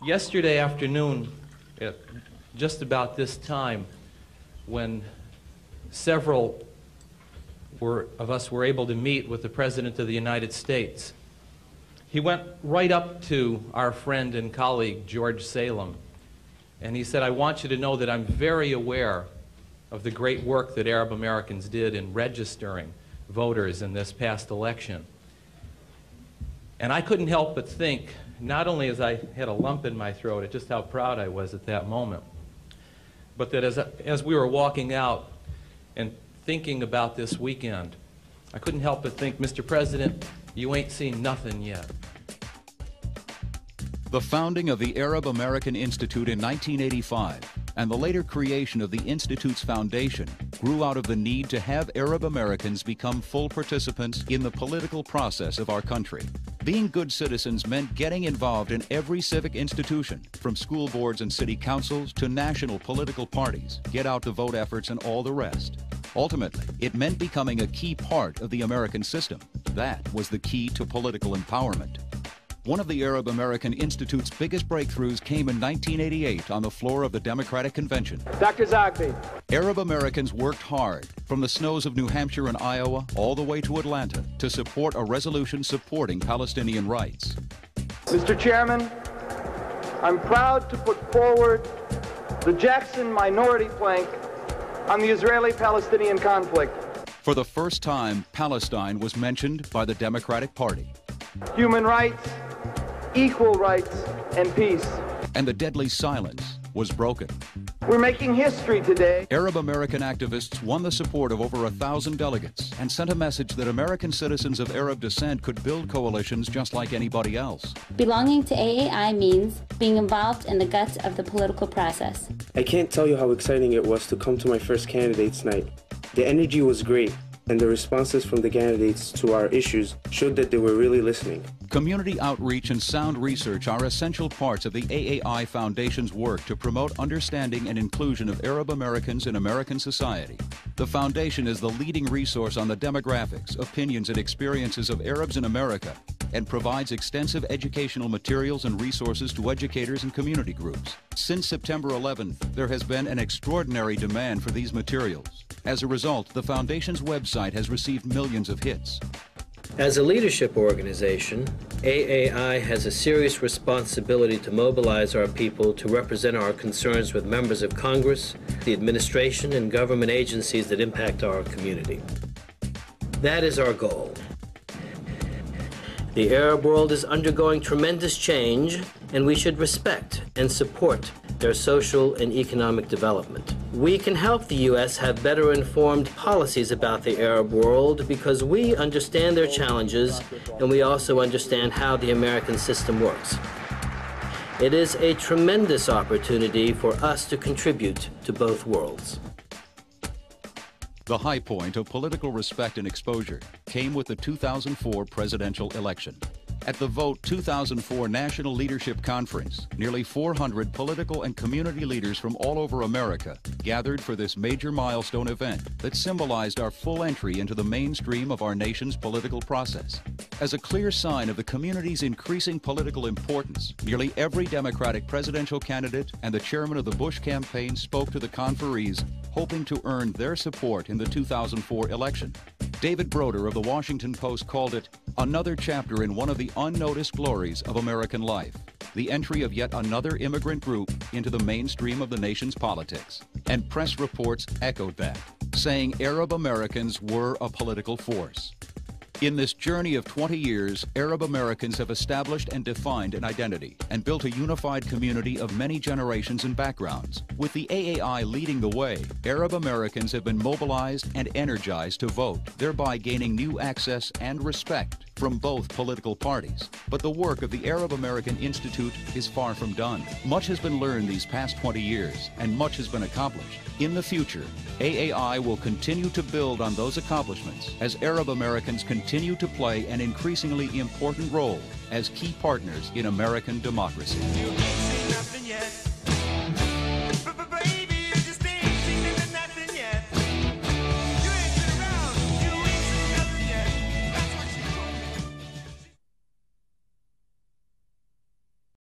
Yesterday afternoon, at just about this time, when several of us were able to meet with the President of the United States, he went right up to our friend and colleague, George Salem, and he said, "I want you to know that I'm very aware of the great work that Arab Americans did in registering voters in this past election." And I couldn't help but think, not only as I had a lump in my throat at just how proud I was at that moment, but that as we were walking out and thinking about this weekend, I couldn't help but think, Mr. President, you ain't seen nothing yet. The founding of the Arab American Institute in 1985 and the later creation of the Institute's foundation grew out of the need to have Arab Americans become full participants in the political process of our country. Being good citizens meant getting involved in every civic institution, from school boards and city councils to national political parties, get out to vote efforts, and all the rest. Ultimately, it meant becoming a key part of the American system. That was the key to political empowerment. One of the Arab American Institute's biggest breakthroughs came in 1988 on the floor of the Democratic Convention. Dr. Zogby. Arab Americans worked hard, from the snows of New Hampshire and Iowa all the way to Atlanta, to support a resolution supporting Palestinian rights. Mr. Chairman, I'm proud to put forward the Jackson minority plank on the Israeli-Palestinian conflict. For the first time, Palestine was mentioned by the Democratic Party. Human rights, equal rights, and peace. And the deadly silence was broken. We're making history today. Arab American activists won the support of over 1,000 delegates and sent a message that American citizens of Arab descent could build coalitions just like anybody else. Belonging to AAI means being involved in the guts of the political process. I can't tell you how exciting it was to come to my first candidates night. The energy was great, and the responses from the candidates to our issues showed that they were really listening. Community outreach and sound research are essential parts of the AAI Foundation's work to promote understanding and inclusion of Arab Americans in American society. The Foundation is the leading resource on the demographics, opinions, and experiences of Arabs in America, and provides extensive educational materials and resources to educators and community groups. Since September 11th, there has been an extraordinary demand for these materials. As a result, the Foundation's website has received millions of hits. As a leadership organization, AAI has a serious responsibility to mobilize our people to represent our concerns with members of Congress, the administration, and government agencies that impact our community. That is our goal. The Arab world is undergoing tremendous change, and we should respect and support their social and economic development. We can help the U.S. have better informed policies about the Arab world because we understand their challenges, and we also understand how the American system works. It is a tremendous opportunity for us to contribute to both worlds. The high point of political respect and exposure came with the 2004 presidential election. At the Vote 2004 National Leadership Conference, nearly 400 political and community leaders from all over America gathered for this major milestone event that symbolized our full entry into the mainstream of our nation's political process. As a clear sign of the community's increasing political importance, nearly every Democratic presidential candidate and the chairman of the Bush campaign spoke to the conferees, hoping to earn their support in the 2004 election. David Broder of the Washington Post called it another chapter in one of the unnoticed glories of American life, the entry of yet another immigrant group into the mainstream of the nation's politics. And press reports echoed that, saying Arab Americans were a political force. In this journey of 20 years, Arab Americans have established and defined an identity and built a unified community of many generations and backgrounds. With the AAI leading the way, Arab Americans have been mobilized and energized to vote, thereby gaining new access and respect from both political parties. But the work of the Arab American Institute is far from done. Much has been learned these past 20 years, and much has been accomplished. In the future, AAI will continue to build on those accomplishments as Arab Americans continue to play an increasingly important role as key partners in American democracy. You ain't seen nothing yet.